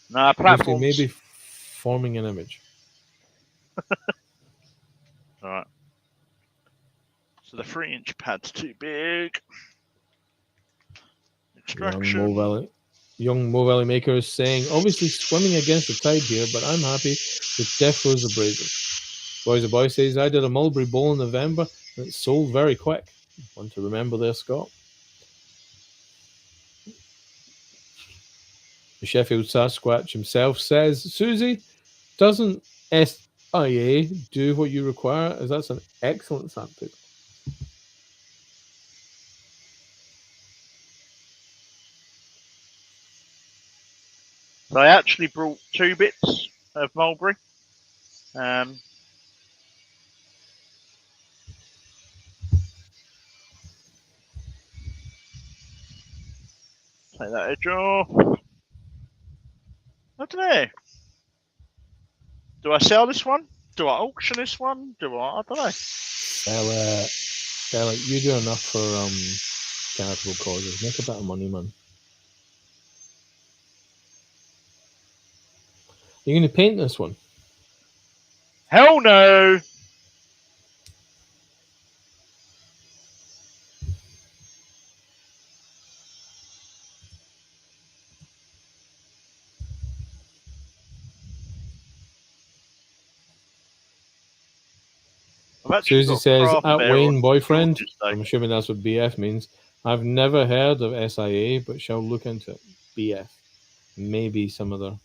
S1: Nah, platforms.
S2: Lucy, maybe forming an image.
S1: All right. So the 3-inch pad's too big. Extraction.
S2: Young Mo Valley Maker is saying, obviously swimming against the tide here, but I'm happy with Defro's abrasive. Boys a Boy says, I did a mulberry bowl in November and it sold very quick. Want to remember there, Scott? The Sheffield Sasquatch himself says, Susie, doesn't SIA do what you require? As that's an excellent sandpaper.
S1: So I actually brought 2 bits of mulberry. Take that edge off. I don't know. Do I sell this one? Do I auction this one? I don't know.
S2: Sell it. You do enough for charitable causes. Make a bit of money, man. Are you going to paint this one?
S1: Hell no!
S2: Susie says, at Wayne boyfriend, I'm assuming that's what BF means. I've never heard of SIA, but shall look into it. BF. Maybe some other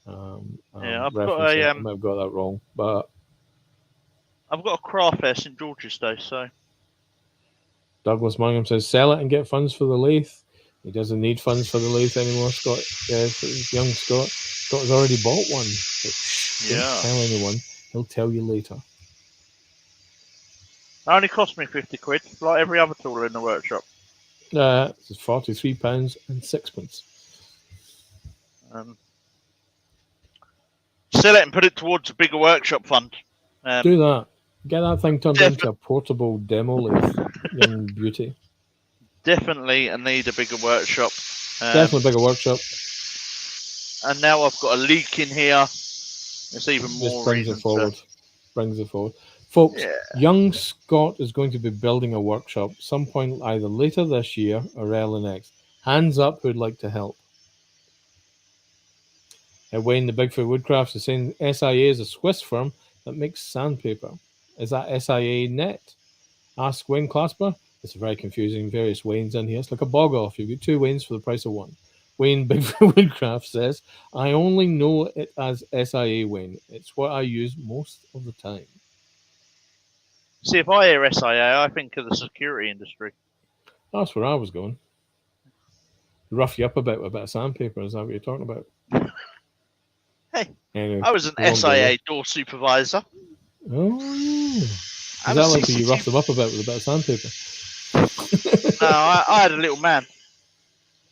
S1: yeah, I've
S2: reference.
S1: got
S2: I might have got that wrong, but
S1: I've got a craft there, St George's Day, so.
S2: Douglas Mangum says, sell it and get funds for the lathe. He doesn't need funds for the lathe anymore, Scott. Yeah, young Scott. Scott has already bought one. Don't tell anyone. He'll tell you later.
S1: It only cost me 50 quid, like every other tool in the workshop.
S2: It's £43 and 6pence.
S1: Sell it and put it towards a bigger workshop fund.
S2: Do that. Get that thing turned into a portable demo lathe, young beauty.
S1: Definitely need a bigger workshop.
S2: Definitely bigger workshop.
S1: And now I've got a leak in here. It's even more
S2: brings it forward. Folks,
S1: yeah.
S2: Young Scott is going to be building a workshop some point either later this year or early next. Hands up who'd like to help. Wayne, the Bigfoot Woodcrafts, is saying SIA is a Swiss firm that makes sandpaper. Is that SIA net? Ask Wayne Clasper. It's very confusing. Various Waynes in here. It's like a bog off. You've got 2 Waynes for the price of 1. Wayne Bigfoot Woodcraft says, I only know it as SIA, Wayne. It's what I use most of the time.
S1: See, if I hear SIA, I think of the security industry.
S2: That's where I was going. Rough you up about with a bit of sandpaper. Is that what you're talking about?
S1: Hey,
S2: Anyway,
S1: I was an
S2: we won't go
S1: SIA
S2: there.
S1: door supervisor.
S2: Oh, yeah. Is
S1: And
S2: that
S1: a
S2: like who you
S1: CCTV
S2: roughed them up about with a bit of sandpaper?
S1: No, I had a little man.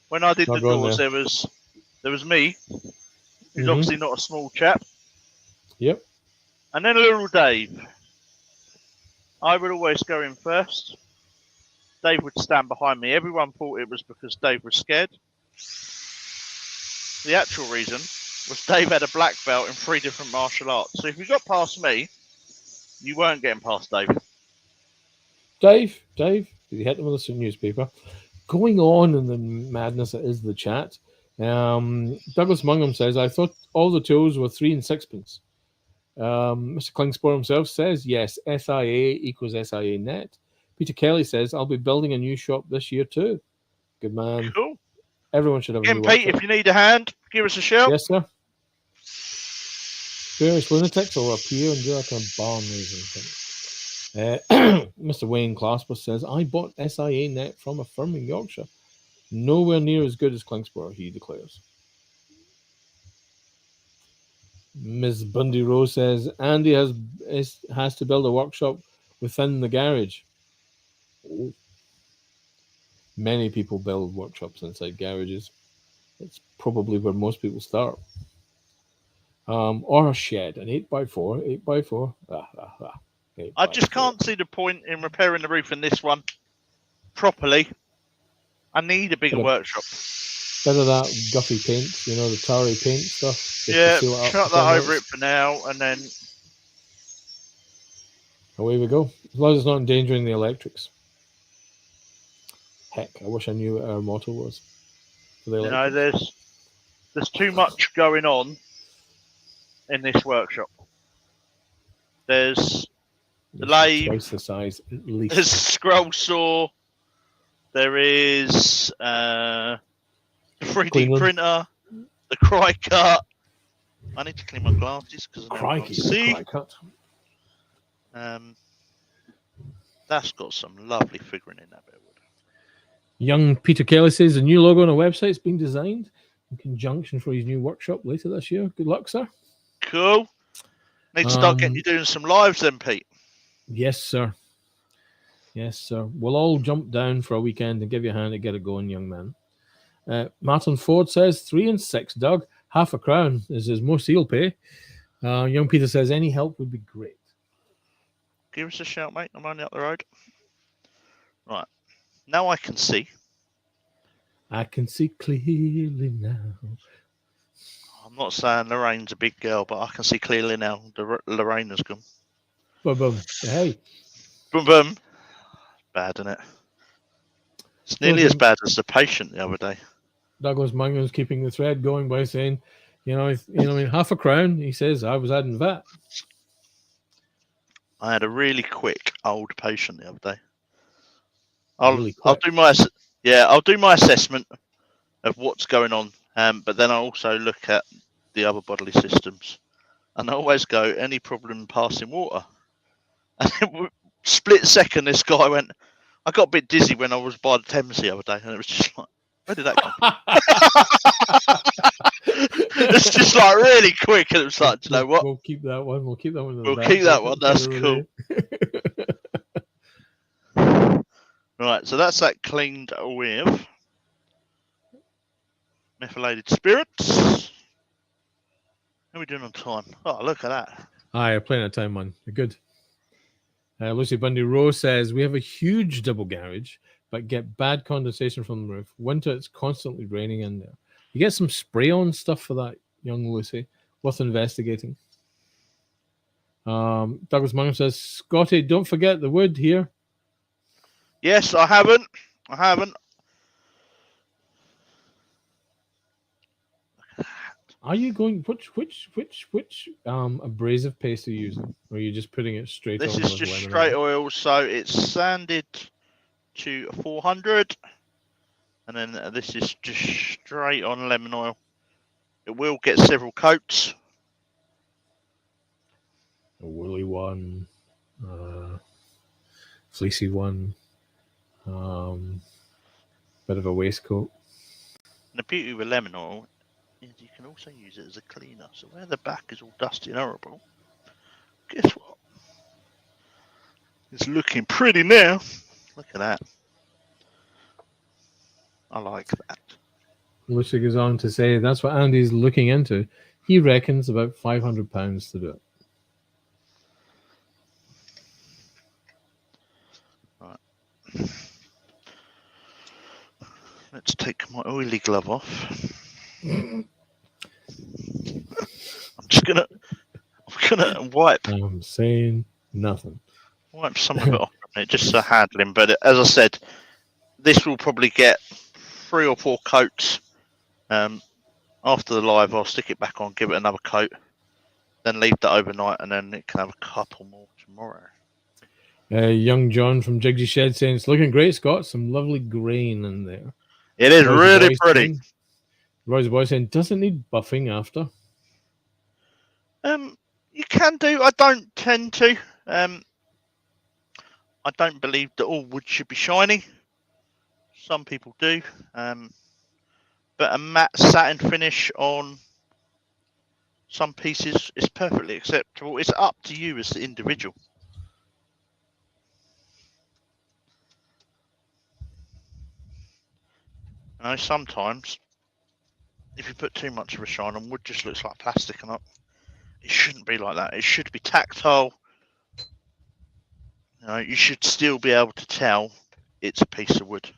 S1: When I did
S2: Not
S1: the
S2: going
S1: doors,
S2: there.
S1: there was me, who's
S2: Mhm.
S1: obviously not a small chap,
S2: Yep.
S1: and then little Dave. I would always go in first. Dave would stand behind me. Everyone thought it was because Dave was scared. The actual reason was Dave had a black belt in 3 different martial arts. So if you got past me, you weren't getting past Dave.
S2: Dave, did you hit them with a newspaper? Going on in the madness that is the chat. Douglas Mungham says, I thought all the tools were 3 and 6pence. Mr. Klingspor himself says, yes, SIA equals SIA net. Peter Kelly says, I'll be building a new shop this year too. Good man.
S1: Cool.
S2: Everyone should have a
S1: Again,
S2: new
S1: Pete,
S2: workshop.
S1: if you need a hand, give us a shout.
S2: Yes, sir. Various lunatics will appear and do like a barn raising thing. Mr. Wayne Clasper says, I bought SIA net from a firm in Yorkshire. Nowhere near as good as Klingspor, he declares. Ms. Bundy Rose says, Andy has to build a workshop within the garage. Oh. Many people build workshops inside garages. It's probably where most people start. Or a shed, an 8x4, 8x4. 8x4.
S1: I just can't see the point in repairing the roof in this one properly. I need a bigger workshop.
S2: Bit of that guffy paint, you know, the tarry paint stuff.
S1: Yeah, chuck that over it for now, and then
S2: away we go. As long as it's not endangering the electrics. Heck, I wish I knew what our motto was. For the
S1: electrics. There's too much going on in this workshop. There's the lathe,
S2: twice the size at least.
S1: There's scroll saw. There is 3D printer, the cry cut. I need to clean my glasses because I can't see. That's got some lovely figuring in that bit of wood.
S2: Young Peter Kelly says a new logo on a website is being designed in conjunction for his new workshop later this year. Good luck, sir.
S1: Cool. Need to start getting you doing some lives then, Pete.
S2: Yes, sir. Yes, sir. We'll all jump down for a weekend and give you a hand to get it going, young man. Martin Ford says 3 and 6, Doug. Half a crown is his most he'll pay. Young Peter says any help would be great.
S1: Give us a shout, mate. I'm only up the road. Right. Now I can see.
S2: I can see clearly now.
S1: I'm not saying Lorraine's a big girl, but I can see clearly now. Lorraine has gone.
S2: Boom, boom. Hey.
S1: Boom, boom. Bad, isn't it? It's nearly as bad as the patient the other day.
S2: Douglas Mungham's keeping the thread going by saying, half a crown. He says, I was adding VAT.
S1: I had a really quick old patient the other day. I'll do my assessment of what's going on, but then I also look at the other bodily systems, and I always go, any problem passing water? And then, split second, this guy went, I got a bit dizzy when I was by the Thames the other day, and it was just like, where did that come from? It's just like really quick, and it was like, do you know what?
S2: We'll keep that one. We'll keep that one.
S1: We'll keep that one. That's cool. Right, so that's that cleaned with methylated spirits. How are we doing on time? Oh, look at that.
S2: Aye, plenty of time, man. You're good. Lucy Bundy Rose says, we have a huge double garage, but get bad condensation from the roof. Winter, it's constantly raining in there. You get some spray-on stuff for that, young Lucy. Worth investigating. Douglas Mungham says, Scotty, don't forget the wood here.
S1: Yes, I haven't.
S2: Are you going? Which abrasive paste are you using? Or are you just putting it straight?
S1: This is just straight oil, so it's sanded to 400. And then this is just straight on lemon oil. It will get several coats.
S2: A woolly one, fleecy one, bit of a waistcoat.
S1: And the beauty with lemon oil is you can also use it as a cleaner. So where the back is all dusty and horrible, guess what? It's looking pretty now. Look at that. I like that.
S2: Which goes on to say that's what Andy's looking into. He reckons about £500 to do it.
S1: Right. Let's take my oily glove off. I'm gonna wipe.
S2: I'm saying nothing.
S1: Wipe some of it off from it just for handling. But as I said, this will probably get 3 or 4 coats. After the live, I'll stick it back on, give it another coat, then leave that overnight, and then it can have a couple more tomorrow.
S2: Young John from Jigsy Shed saying it's looking great. It's got some lovely grain in there.
S1: It is really pretty.
S2: Roy's boy saying doesn't need buffing after.
S1: You can do. I don't tend to. I don't believe that all wood should be shiny. Some people do. But a matte satin finish on some pieces is perfectly acceptable. It's up to you as the individual. You know, sometimes if you put too much of a shine on, wood just looks like plastic, and it shouldn't be like that. It should be tactile. You know, you should still be able to tell it's a piece of wood.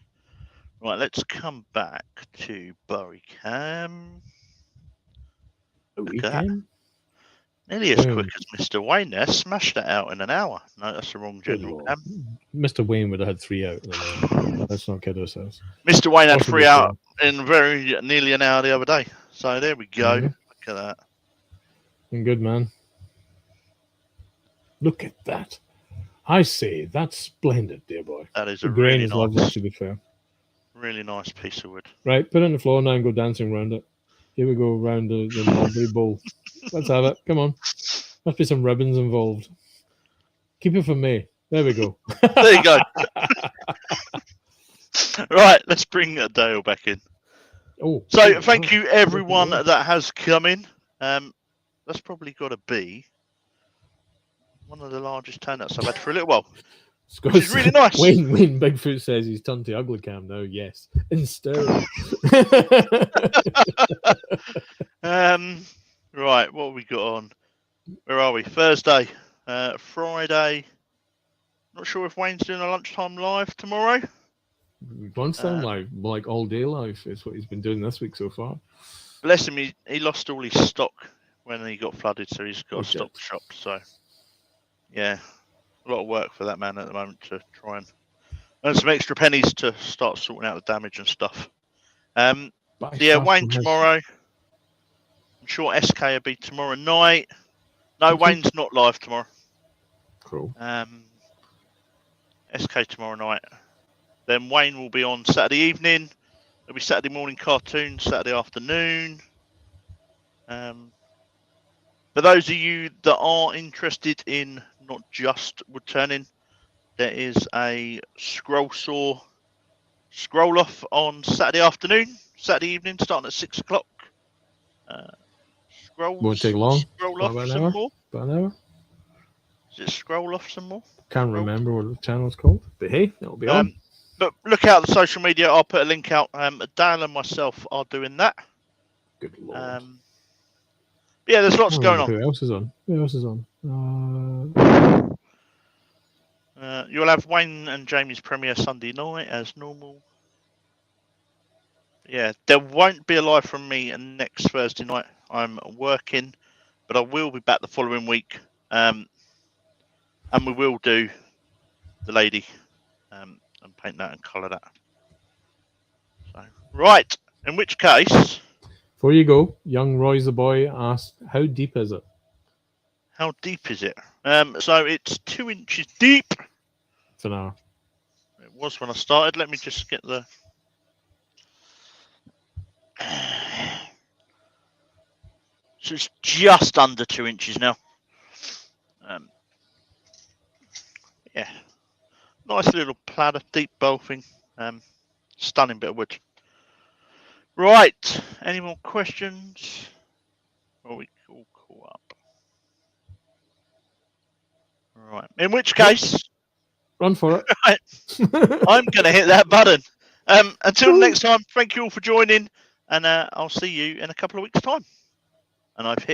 S1: Right, let's come back to Burry Cam. Look at that. Nearly as quick as Mr. Wayne there. Smashed that out in an hour. No, that's the wrong general cam.
S2: Mr. Wayne would have had 3 out. Let's not kid ourselves.
S1: Mr. Wayne had 3 out in very nearly an hour the other day. So there we go. Look at that.
S2: Good man. Look at that. I say that's splendid, dear boy.
S1: That is a really nice,
S2: lovely, to be fair.
S1: Really nice piece of wood.
S2: Right, put it on the floor now and go dancing around it. Here we go around the mulberry bowl. Let's have it. Come on. Must be some ribbons involved. Keep it for me. There we go.
S1: There you go. Right, let's bring Dale back in. So thank you everyone that has come in. That's probably got to be one of the largest turnouts I've had for a little while. Which is really nice.
S2: Wayne Bigfoot says he's turned to ugly cam now. Yes, in stereo.
S1: Right, what have we got on? Where are we? Thursday, Friday. Not sure if Wayne's doing a lunchtime live tomorrow.
S2: Lunchtime live, like all day live, is what he's been doing this week so far.
S1: Bless him, he lost all his stock when he got flooded, so he's got to stop the shop. So, yeah. A lot of work for that man at the moment to try and earn some extra pennies to start sorting out the damage and stuff. Yeah, Wayne tomorrow. I'm sure SK will be tomorrow night. No, Wayne's not live tomorrow.
S2: Cool.
S1: SK tomorrow night. Then Wayne will be on Saturday evening. There'll be Saturday morning cartoon, Saturday afternoon. For those of you that are interested in not just wood turning, there is a scroll saw scroll off on Saturday afternoon, Saturday evening, starting at 6 o'clock.
S2: Won't take long.
S1: Scroll off some more.
S2: About an hour.
S1: Is it scroll off some more?
S2: Can't remember what the channel's called, but hey, it'll be on.
S1: But look out the social media. I'll put a link out. Dale and myself are doing that.
S2: Good lord.
S1: Yeah, there's lots going on.
S2: Who else is on?
S1: You'll have Wayne and Jamie's premiere Sunday night as normal. Yeah, there won't be a live from me next Thursday night. I'm working, but I will be back the following week. And we will do the lady and paint that and colour that. So, right, in which case...
S2: Before you go, young Roy's the boy asked, how deep is it?
S1: How deep is it? So it's 2 inches deep.
S2: It's an hour.
S1: It was when I started. Let me just get the So it's just under 2 inches now. Yeah, nice little platter, deep bolting, stunning bit of wood. Right, any more questions? Or we all call up. Right, in which case,
S2: Run for it.
S1: right, I'm going to hit that button. Until next time, thank you all for joining, and I'll see you in a couple of weeks' time. And I've hit